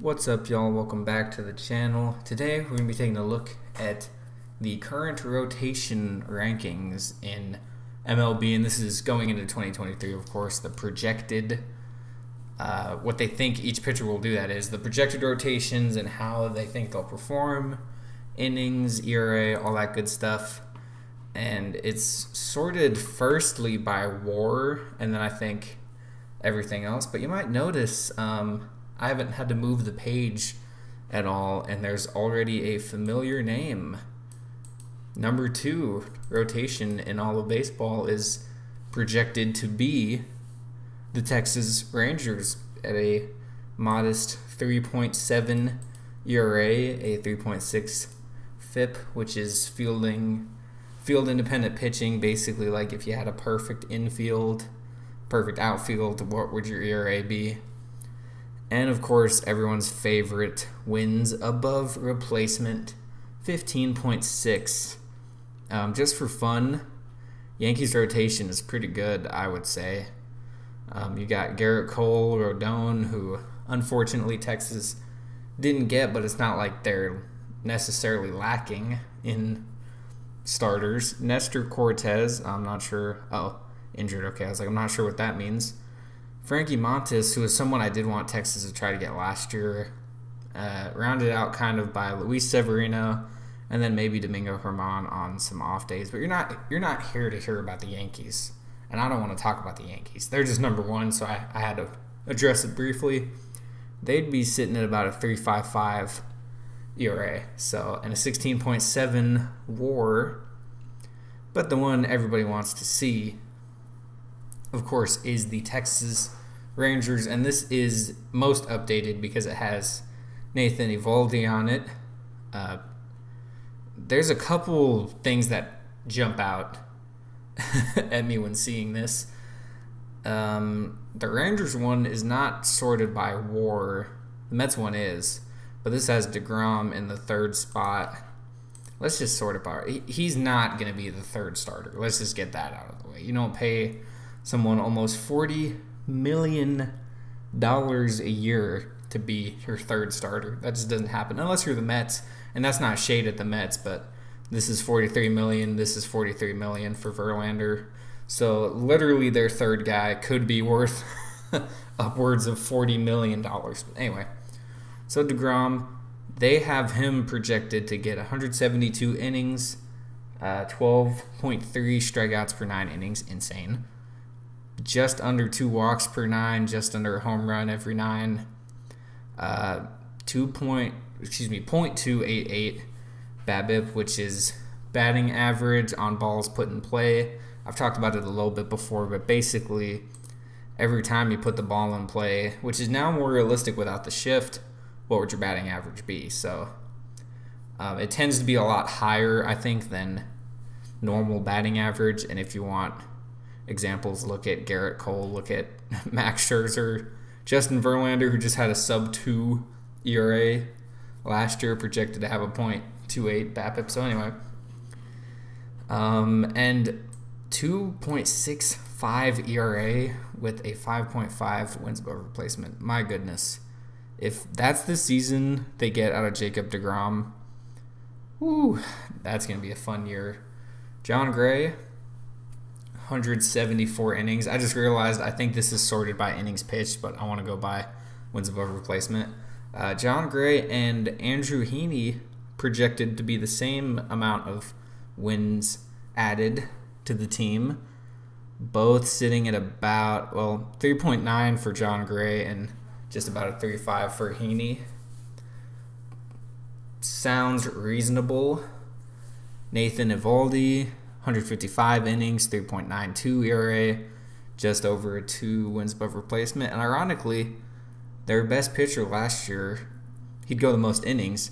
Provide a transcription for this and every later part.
What's up, y'all? Welcome back to the channel. Today we're going to be taking a look at the current rotation rankings in MLB, and this is going into 2023, of course. The projected, what they think each pitcher will do, that is, the projected rotations and how they think they'll perform, innings, ERA, all that good stuff. And it's sorted firstly by WAR, and then I think everything else. But you might notice, I haven't had to move the page at all, and there's already a familiar name. Number 2 rotation in all of baseball is projected to be the Texas Rangers at a modest 3.7 ERA, a 3.6 FIP, which is field independent pitching. Basically, like if you had a perfect infield, perfect outfield, what would your ERA be? And of course, everyone's favorite, wins above replacement, 15.6. Just for fun, Yankees rotation is pretty good, I would say. You got Garrett Cole, Rodon, who unfortunately Texas didn't get, but it's not like they're necessarily lacking in starters. Nestor Cortez, I'm not sure. Oh, injured. Okay, I was like, I'm not sure what that means. Frankie Montes, who is someone I did want Texas to try to get last year, rounded out kind of by Luis Severino, and then maybe Domingo Germán on some off days. But you're not here to hear about the Yankees, and I don't want to talk about the Yankees. They're just number one, so I had to address it briefly. They'd be sitting at about a 3.55 ERA, so and a 16.7 WAR. But the one everybody wants to see, of course, is the Texas Rangers, and this is most updated because it has Nathan Eovaldi on it. There's a couple things that jump out at me when seeing this. The Rangers one is not sorted by WAR. The Mets one is, but this has DeGrom in the 3rd spot. Let's just sort it by. He's not going to be the 3rd starter. Let's just get that out of the way. You don't pay someone almost $40 million a year to be your 3rd starter. That just doesn't happen unless you're the Mets, and that's not shade at the Mets, but this is $43 million, this is $43 million for Verlander. So literally their 3rd guy could be worth upwards of $40 million. But anyway, so DeGrom, they have him projected to get 172 innings, 12.3 strikeouts per 9 innings, insane. Just under 2 walks per 9, just under a home run every 9. 0.288 BABIP, which is batting average on balls put in play. I've talked about it a little bit before, but basically every time you put the ball in play, which is now more realistic without the shift, what would your batting average be? So it tends to be a lot higher, I think, than normal batting average. And if you want examples, look at Garrett Cole, look at Max Scherzer, Justin Verlander, who just had a sub-2 ERA last year, projected to have a .28 BABIP. So anyway, and 2.65 ERA with a 5.5 wins above replacement. My goodness. If that's the season they get out of Jacob DeGrom, whoo, that's going to be a fun year. John Gray, 174 innings. I just realized I think this is sorted by innings pitched, but I want to go by wins above replacement. John Gray and Andrew Heaney projected to be the same amount of wins added to the team, both sitting at about, 3.9 for John Gray and just about a 3.5 for Heaney. Sounds reasonable. Nathan Eovaldi, 155 innings, 3.92 ERA, just over a 2 wins above replacement. And ironically, their best pitcher last year, he'd go the most innings,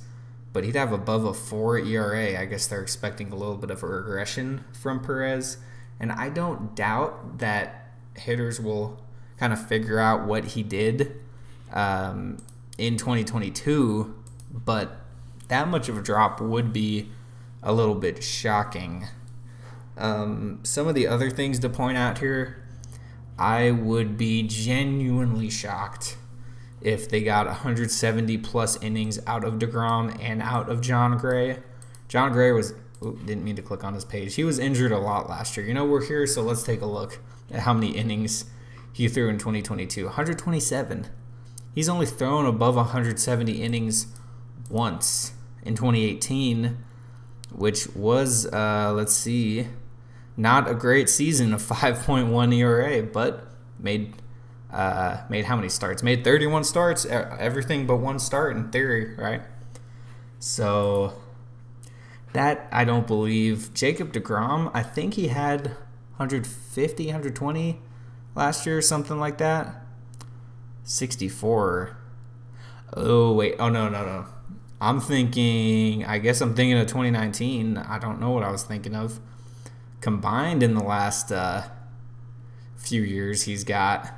but he'd have above a 4 ERA. I guess they're expecting a little bit of a regression from Perez. And I don't doubt that hitters will kind of figure out what he did in 2022, but that much of a drop would be a little bit shocking. Some of the other things to point out here, I would be genuinely shocked if they got 170 plus innings out of DeGrom and out of John Gray. John Gray was, didn't mean to click on his page. He was injured a lot last year. You know, we're here, so let's take a look at how many innings he threw in 2022. 127. He's only thrown above 170 innings once in 2018, which was, let's see, not a great season, a 5.1 ERA, but made how many starts? Made 31 starts, everything but one start in theory, right? So that I don't believe. Jacob DeGrom, I think he had 150, 120 last year, something like that. 64. Oh, wait. Oh, no. I guess I'm thinking of 2019. I don't know what I was thinking of. Combined in the last few years, he's got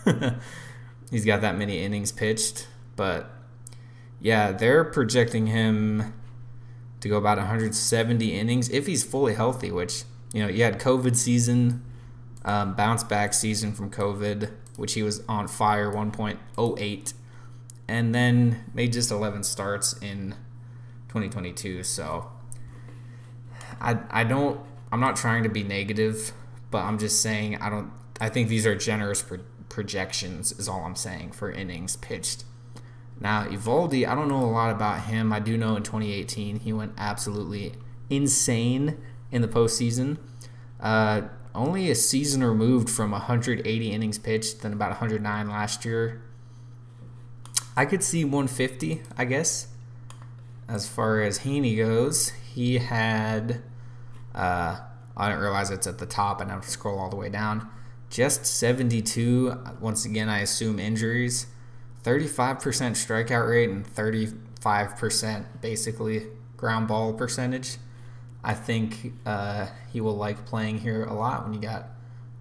that many innings pitched. But yeah, they're projecting him to go about 170 innings if he's fully healthy, which, you had COVID season, bounce back season from COVID, which he was on fire, 1.08, and then made just 11 starts in 2022. So I'm not trying to be negative, but I'm just saying I think these are generous projections is all I'm saying for innings pitched. Now, Eovaldi, I don't know a lot about him. I do know in 2018 he went absolutely insane in the postseason. Only a season removed from 180 innings pitched, then about 109 last year. I could see 150, I guess. As far as Heaney goes, he had, I didn't realize it's at the top, and I have to scroll all the way down. Just 72, once again, I assume injuries. 35% strikeout rate and 35% basically ground ball percentage. I think he will like playing here a lot when you got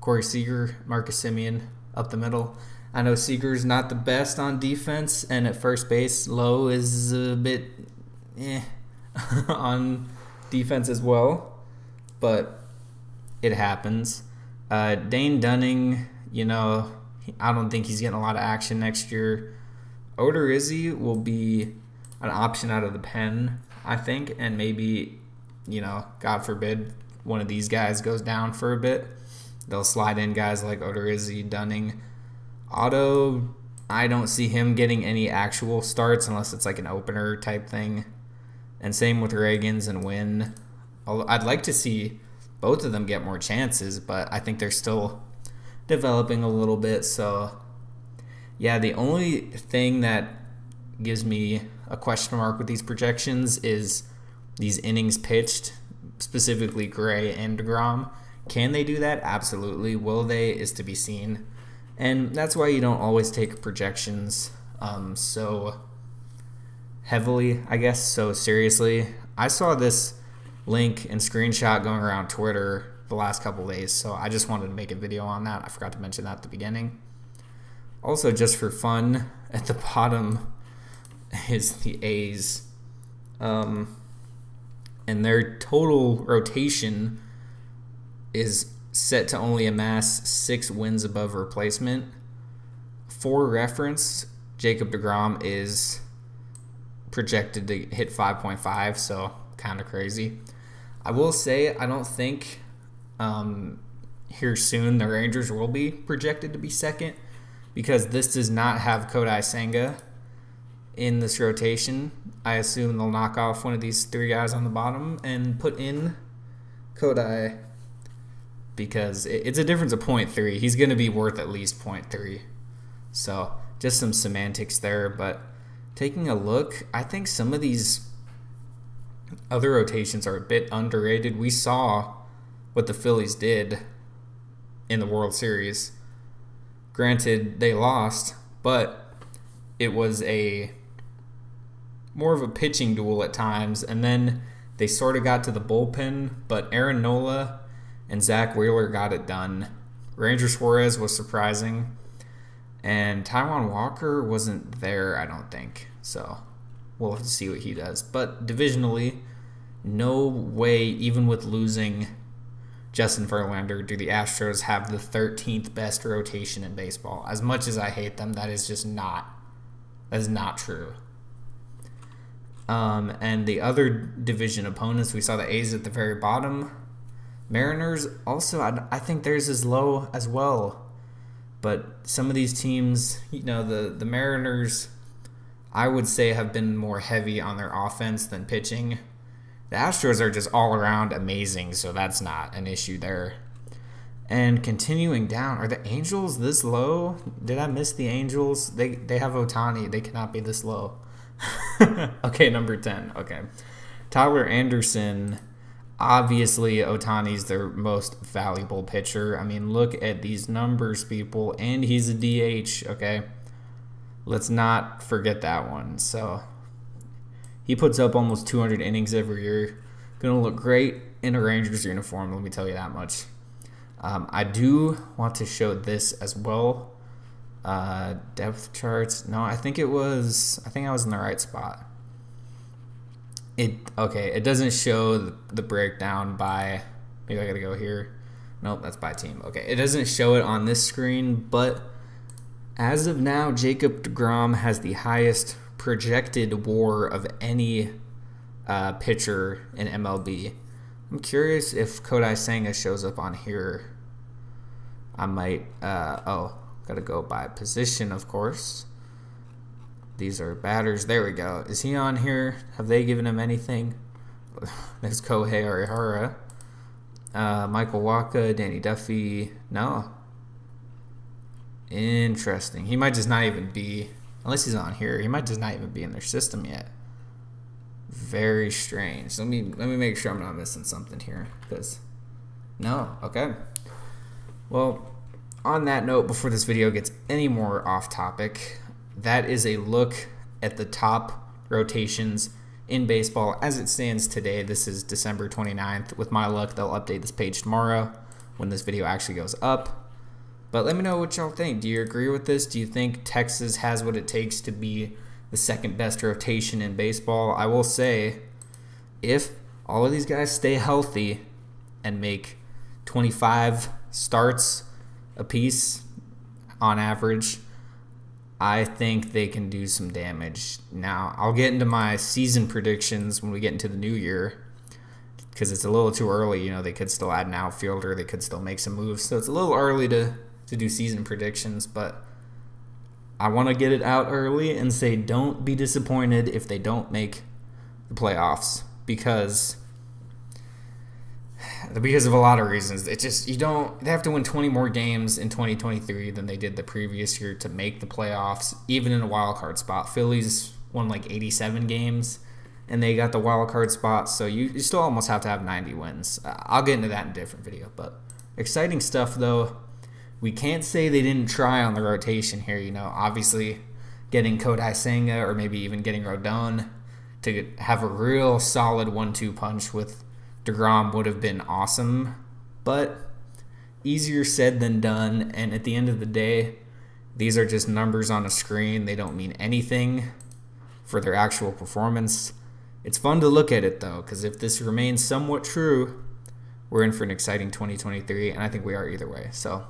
Corey Seager, Marcus Semien up the middle. I know Seager's not the best on defense, and at first base, Lowe is a bit on defense as well, but it happens. Dane Dunning, I don't think he's getting a lot of action next year. Odorizzi will be an option out of the pen, I think, and maybe, God forbid, one of these guys goes down for a bit. They'll slide in guys like Odorizzi, Dunning. Otto, I don't see him getting any actual starts unless it's like an opener type thing. And same with Reagans and Wynn. I'd like to see both of them get more chances, but I think they're still developing a little bit. So, yeah, the only thing that gives me a question mark with these projections is these innings pitched, specifically Gray and DeGrom. Can they do that? Absolutely. Will they? Is to be seen. And that's why you don't always take projections so heavily, I guess, so seriously. I saw this link and screenshot going around Twitter the last couple days, so I just wanted to make a video on that. I forgot to mention that at the beginning. Also, just for fun, at the bottom is the A's. And their total rotation is set to only amass 6 wins above replacement. For reference, Jacob DeGrom is projected to hit 5.5, so kind of crazy. I will say I don't think here soon the Rangers will be projected to be second, because this does not have Kodai Senga in this rotation. I assume they'll knock off one of these 3 guys on the bottom and put in Kodai, because it's a difference of 0.3. He's going to be worth at least 0.3. So just some semantics there. But taking a look, I think some of these other rotations are a bit underrated. We saw what the Phillies did in the World Series. Granted, they lost, but it was more of a pitching duel at times, and then they sort of got to the bullpen, but Aaron Nola and Zach Wheeler got it done. Ranger Suarez was surprising, and Taijuan Walker wasn't there, I don't think, so we'll have to see what he does. But divisionally, no way, even with losing Justin Verlander, do the Astros have the 13th best rotation in baseball? As much as I hate them, that is not true. And the other division opponents, we saw the A's at the very bottom. Mariners also, I think theirs is low as well. But some of these teams, the Mariners, I would say, have been more heavy on their offense than pitching. The Astros are just all around amazing, so that's not an issue there. And continuing down, are the Angels this low? Did I miss the Angels? They have Ohtani. They cannot be this low. Okay, number 10. Okay. Tyler Anderson. Obviously, Ohtani's their most valuable pitcher. I mean, look at these numbers, people. And he's a DH, okay? Let's not forget that one. So, he puts up almost 200 innings every year. Going to look great in a Rangers uniform, let me tell you that much. I do want to show this as well. Depth charts. No, I think I was in the right spot. It doesn't show the breakdown by, maybe I gotta go here. Nope, that's by team. Okay, it doesn't show it on this screen, but as of now, Jacob deGrom has the highest projected WAR of any pitcher in MLB. I'm curious if Kodai Senga shows up on here. I might, gotta go by position, of course. These are batters. There we go. Is he on here? Have they given him anything? There's Kohei Arihara. Michael Wacha, Danny Duffy. No. Interesting. He might just not even be, unless he's on here, he might just not even be in their system yet. Very strange. Let me make sure I'm not missing something here. Because, no. Okay. Well, on that note, before this video gets any more off topic, that is a look at the top rotations in baseball as it stands today. This is December 29th. With my luck, they'll update this page tomorrow when this video actually goes up. But let me know what y'all think. Do you agree with this? Do you think Texas has what it takes to be the second best rotation in baseball? I will say, if all of these guys stay healthy and make 25 starts apiece on average, I think they can do some damage. Now, I'll get into my season predictions when we get into the new year, because it's a little too early. They could still add an outfielder. They could still make some moves. So it's a little early to do season predictions, but I want to get it out early and say don't be disappointed if they don't make the playoffs, because of a lot of reasons. It just, they have to win 20 more games in 2023 than they did the previous year to make the playoffs, even in a wild card spot. Phillies won like 87 games and they got the wild card spot, so you still almost have to have 90 wins. I'll get into that in a different video, but exciting stuff though. We can't say they didn't try on the rotation here. Obviously getting Kodai Senga or maybe even getting Rodon to have a real solid 1-2 punch with deGrom would have been awesome, but easier said than done. And at the end of the day, these are just numbers on a screen. They don't mean anything for their actual performance. It's fun to look at it though, because if this remains somewhat true, we're in for an exciting 2023, and I think we are either way. So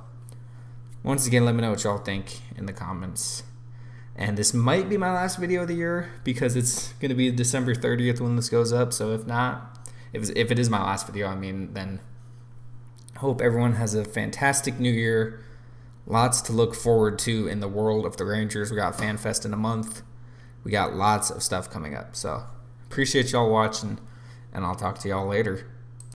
once again, let me know what y'all think in the comments. And this might be my last video of the year, because it's going to be December 30th when this goes up. So if not, if it is my last video, then hope everyone has a fantastic new year. Lots to look forward to in the world of the Rangers. We got FanFest in a month. We got lots of stuff coming up. So appreciate y'all watching, and I'll talk to y'all later.